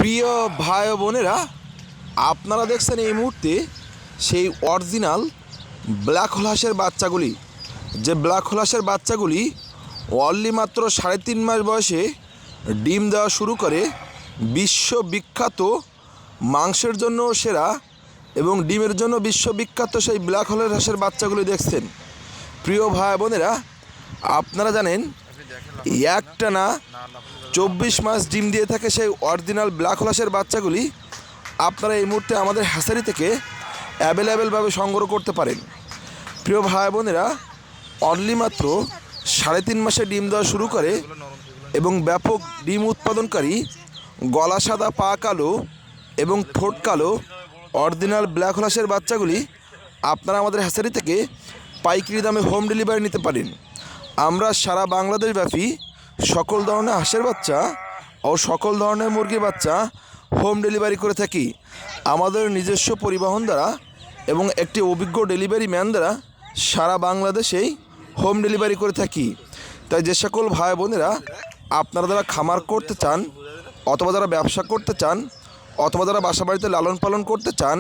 প্রিয় ভাই ও বোনেরা, আপনারা দেখছেন এই মুহূর্তে সেই অরিজিনাল ব্ল্যাক হোল হাঁসের বাচ্চাগুলি। যে ব্ল্যাক হোল হাঁসের বাচ্চাগুলি অনলি মাত্র 3.5 মাস বয়সে ডিম দেওয়া শুরু করে। বিশ্ববিখ্যাত, মাংসের জন্য সেরা এবং ডিমের জন্য বিশ্ববিখ্যাত সেই ব্ল্যাক হোল হাঁসের বাচ্চাগুলি দেখছেন। প্রিয় ভাই বোনেরা, আপনারা জানেন একটানা 24 মাস ডিম দিয়ে থাকে সেই অরিজিনাল ব্ল্যাক হোল হাঁসের বাচ্চাগুলি আপনারা এই মুহূর্তে আমাদের হ্যাচারি থেকে অ্যাভেলেবেলভাবে সংগ্রহ করতে পারেন। প্রিয় ভাই বোনেরা, অনলি মাত্র 3.5 মাসে ডিম দেওয়া শুরু করে এবং ব্যাপক ডিম উৎপাদনকারী, গলা সাদা, পা কালো এবং ঠোঁট কালো অরিজিনাল ব্ল্যাক হোল হাঁসের বাচ্চাগুলি আপনারা আমাদের হ্যাচারি থেকে পাইকারি দামে হোম ডেলিভারি নিতে পারেন। আমরা সারা বাংলাদেশব্যাপী সকল ধরনের হাঁসের বাচ্চা ও সকল ধরনের মুরগির বাচ্চা হোম ডেলিভারি করে থাকি আমাদের নিজস্ব পরিবহন দ্বারা এবং একটি অভিজ্ঞ ডেলিভারি ম্যান দ্বারা সারা বাংলাদেশেই হোম ডেলিভারি করে থাকি। তাই যে সকল ভাই বোনেরা আপনারা যারা খামার করতে চান অথবা যারা ব্যবসা করতে চান অথবা যারা বাসা বাড়িতে লালন পালন করতে চান,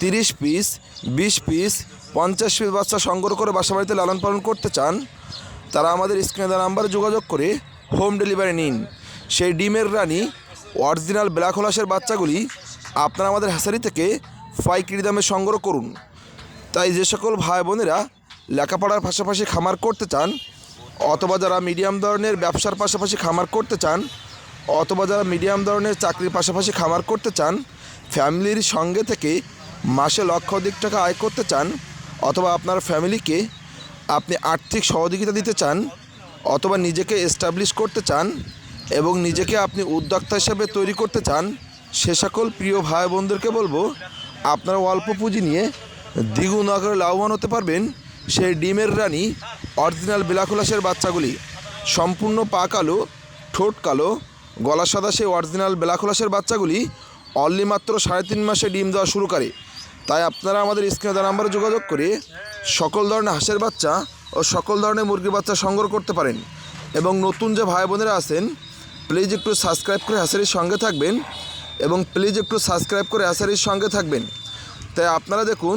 30 পিস, 20 পিস, 50 পিস বাচ্চা সংগ্রহ করে বাসা বাড়িতে লালন পালন করতে চান, তারা আমাদের স্ক্রিনে দেওয়া নাম্বারে যোগাযোগ করে হোম ডেলিভারি নিন। সেই ডিমের রানী অরিজিনাল ব্ল্যাক হোল হাঁসের বাচ্চাগুলি আপনারা আমাদের হ্যাচারি থেকে পাইকারি দামে সংগ্রহ করুন। তাই যে সকল ভাই বোনেরা লেখাপড়ার পাশাপাশি খামার করতে চান অথবা যারা মিডিয়াম ধরনের ব্যবসার পাশাপাশি খামার করতে চান অথবা যারা মিডিয়াম ধরনের চাকরির পাশাপাশি খামার করতে চান, ফ্যামিলির সঙ্গে থেকে মাসে লক্ষাধিক টাকা আয় করতে চান অথবা আপনার ফ্যামিলিকে আপনি আর্থিক সহযোগিতা দিতে চান অথবা নিজেকে এস্টাবলিশ করতে চান এবং নিজেকে আপনি উদ্যোক্তা হিসেবে তৈরি করতে চান, সে সকল প্রিয় ভাই বোনদেরকে বলবো আপনারা অল্প পুঁজি নিয়ে দ্বিগুণ আকারে লাভবান হতে পারবেন। সেই ডিমের রানী অরিজিনাল ব্ল্যাক হোল হাঁসের বাচ্চাগুলি সম্পূর্ণ পা কালো, ঠোঁট কালো, গলা সাদা সেই অরিজিনাল ব্ল্যাক হোল হাঁসের বাচ্চাগুলি অনলি মাত্র 3.5 মাসে ডিম দেওয়া শুরু করে। তাই আপনারা আমাদের স্ক্রিনে দেওয়া নাম্বারে যোগাযোগ করে সকল ধরনের হাঁসের বাচ্চা ও সকল ধরনের মুরগির বাচ্চা সংগ্রহ করতে পারেন। এবং নতুন যে ভাই বোনেরা আছেন, প্লিজ একটু সাবস্ক্রাইব করে হ্যাচারির সঙ্গে থাকবেন এবং প্লিজ একটু সাবস্ক্রাইব করে হ্যাচারির সঙ্গে থাকবেন। তাই আপনারা দেখুন